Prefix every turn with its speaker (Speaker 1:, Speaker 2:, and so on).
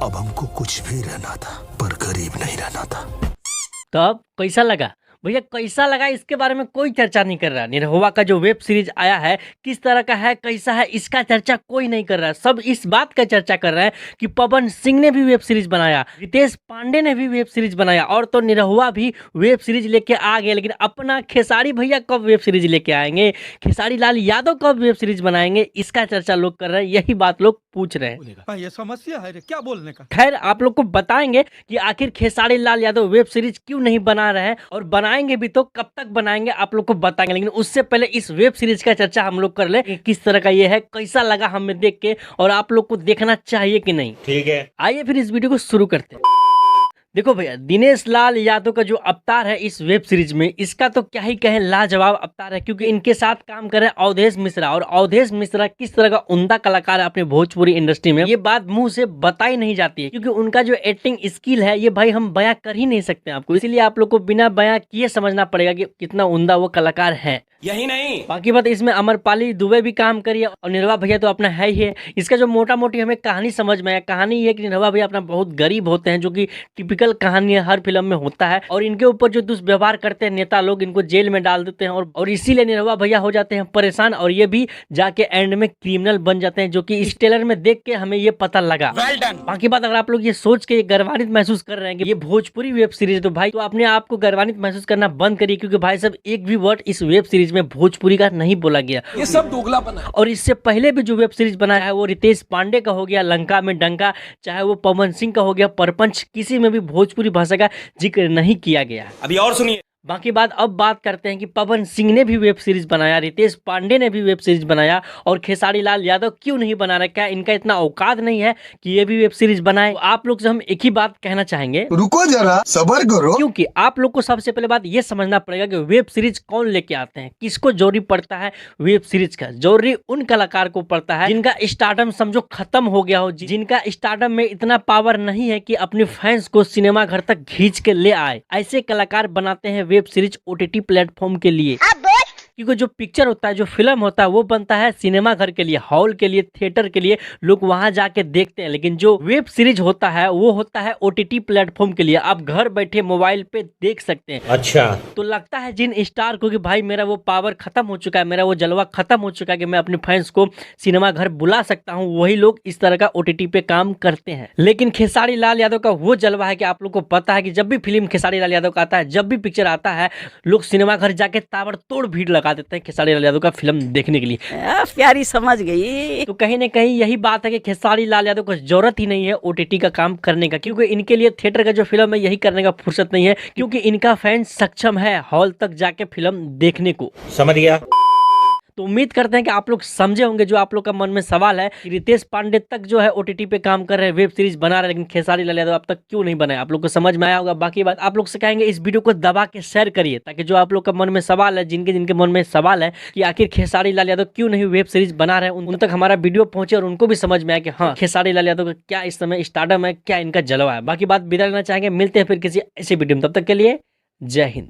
Speaker 1: अब हमको कुछ भी रहना था पर गरीब नहीं रहना था।
Speaker 2: तो अब कैसा लगा भैया, कैसा लगा इसके बारे में कोई चर्चा नहीं कर रहा। निरहुआ का जो वेब सीरीज आया है किस तरह का है, कैसा है, इसका चर्चा कोई नहीं कर रहा। सब इस बात का चर्चा कर रहे हैं कि पवन सिंह ने भी वेब सीरीज बनाया, रितेश पांडे ने भी वेब सीरीज बनाया, और तो निरहुआ भी वेब सीरीज लेके आ गए। लेकिन अपना खेसारी भैया कब वेब सीरीज लेके आएंगे, खेसारी लाल यादव कब वेब सीरीज बनाएंगे, इसका चर्चा लोग कर रहे हैं, यही बात लोग पूछ रहे हैं।
Speaker 3: ये समस्या है रे, क्या बोलने का।
Speaker 2: खैर आप लोग को बताएंगे कि आखिर खेसारी लाल यादव वेब सीरीज क्यों नहीं बना रहे हैं, और बनाएंगे भी तो कब तक बनाएंगे आप लोग को बताएंगे। लेकिन उससे पहले इस वेब सीरीज का चर्चा हम लोग कर ले कि किस तरह का ये है, कैसा लगा हमें देख के, और आप लोग को देखना चाहिए कि नहीं।
Speaker 4: ठीक है,
Speaker 2: आइए फिर इस वीडियो को शुरू करते हैं। देखो भैया, दिनेश लाल यादव का जो अवतार है इस वेब सीरीज में, इसका तो क्या ही कहें, लाजवाब अवतार है। क्योंकि इनके साथ काम कर रहे हैं अवधेश मिश्रा, और अवधेश मिश्रा किस तरह का उम्दा कलाकार है अपने भोजपुरी इंडस्ट्री में, ये बात मुंह से बताई नहीं जाती है। क्योंकि उनका जो एक्टिंग स्किल है ये भाई हम बयां कर ही नहीं सकते आपको, इसलिए आप लोग को बिना बयां किए समझना पड़ेगा कि कितना उम्दा वो कलाकार है।
Speaker 4: यही नहीं,
Speaker 2: बाकी बात इसमें अमरपाली दुबे भी काम करी है, और निरहुआ भैया तो अपना है ही है। इसका जो मोटा मोटी हमें कहानी समझ में आया, कहानी ये है कि निरहुआ भैया अपना बहुत गरीब होते हैं, जो कि टिपिकल कहानी है, हर फिल्म में होता है। और इनके ऊपर जो दुष्व्यवहार करते हैं नेता लोग, इनको जेल में डाल देते हैं, और इसीलिए निरहुआ भैया हो जाते हैं परेशान, और ये भी जाके एंड में क्रिमिनल बन जाते हैं, जो कि इस ट्रेलर में देख के हमें ये पता लगा। बाकी बात अगर आप लोग ये सोच के गर्वान्वित महसूस कर रहे हैं कि ये भोजपुरी वेब सीरीज है, तो भाई तो अपने आप को गर्वान्वित महसूस करना बंद करिए। क्योंकि भाई साहब एक भी वर्ड इस वेब सीरीज में भोजपुरी का नहीं बोला गया,
Speaker 4: ये सब दोगलापन है।
Speaker 2: और इससे पहले भी जो वेब सीरीज बनाया है वो रितेश पांडे का हो गया लंका में डंका, चाहे वो पवन सिंह का हो गया परपंच, किसी में भी भोजपुरी भाषा का जिक्र नहीं किया गया।
Speaker 4: अभी और सुनिए।
Speaker 2: बाकी बात अब बात करते हैं कि पवन सिंह ने भी वेब सीरीज बनाया, रितेश पांडे ने भी वेब सीरीज बनाया, और खेसारी लाल यादव क्यों नहीं बना रहा, क्या इनका इतना औकात नहीं है कि ये भी वेब सीरीज बनाए। तो आप लोग से हम एक ही बात कहना चाहेंगे,
Speaker 1: रुको जरा सब्र करो।
Speaker 2: क्योंकि आप लोग को सबसे पहले बात ये समझना पड़ेगा कि वेब सीरीज कौन लेके आते हैं, किसको जरूरी पड़ता है वेब सीरीज का। जरूरी उन कलाकार को पड़ता है जिनका स्टारडम समझो खत्म हो गया हो, जिनका स्टारडम में इतना पावर नहीं है कि अपने फैंस को सिनेमा घर तक खींच के ले आए। ऐसे कलाकार बनाते हैं वेब सीरीज ओटीटी प्लेटफॉर्म के लिए। क्योंकि जो पिक्चर होता है, जो फिल्म होता है, वो बनता है सिनेमा घर के लिए, हॉल के लिए, थिएटर के लिए, लोग वहां जाके देखते हैं। लेकिन जो वेब सीरीज होता है वो होता है ओटीटी प्लेटफॉर्म के लिए, आप घर बैठे मोबाइल पे देख सकते हैं।
Speaker 4: अच्छा,
Speaker 2: तो लगता है जिन स्टार को कि भाई मेरा वो पावर खत्म हो चुका है, मेरा वो जलवा खत्म हो चुका है कि मैं अपने फैंस को सिनेमा घर बुला सकता हूँ, वही लोग इस तरह का ओटीटी पे काम करते हैं। लेकिन खेसारी लाल यादव का वो जलवा है कि आप लोग को पता है कि जब भी फिल्म खेसारी लाल यादव का आता है, जब भी पिक्चर आता है, लोग सिनेमा घर जाके ताबड़तोड़ भीड़ लगा देते हैं खेसारी लाल यादव का फिल्म देखने के लिए।
Speaker 5: प्यारी समझ गई।
Speaker 2: तो कहीं ना कहीं यही बात है कि खेसारी लाल यादव को जरूरत ही नहीं है ओटीटी का काम करने का, क्योंकि इनके लिए थिएटर का जो फिल्म है यही करने का फुर्सत नहीं है, क्योंकि इनका फैन सक्षम है हॉल तक जाके फिल्म देखने को।
Speaker 4: समझ गया।
Speaker 2: तो उम्मीद करते हैं कि आप लोग समझे होंगे जो आप लोग का मन में सवाल है कि रितेश पांडे तक जो है ओटीटी पे काम कर रहे हैं, वेब सीरीज बना रहे हैं, लेकिन खेसारी लाल यादव अब तक क्यों नहीं बनाया, आप लोग को समझ में आया होगा। बाकी बात आप लोग से कहेंगे इस वीडियो को दबा के शेयर करिए, ताकि जो आप लोग का मन में सवाल है, जिनके जिनके मन में सवाल है कि आखिर खेसारी लाल यादव क्यों नहीं वेब सीरीज बना रहे हैं, उन तक हमारा वीडियो पहुंचे और उनको भी समझ में आया कि हाँ खेसारी लाल यादव का क्या इस समय स्टारडम है, क्या इनका जलवा है। बाकी बात विदा लेना चाहेंगे, मिलते हैं फिर किसी ऐसे वीडियो में, तब तक के लिए जय हिंद।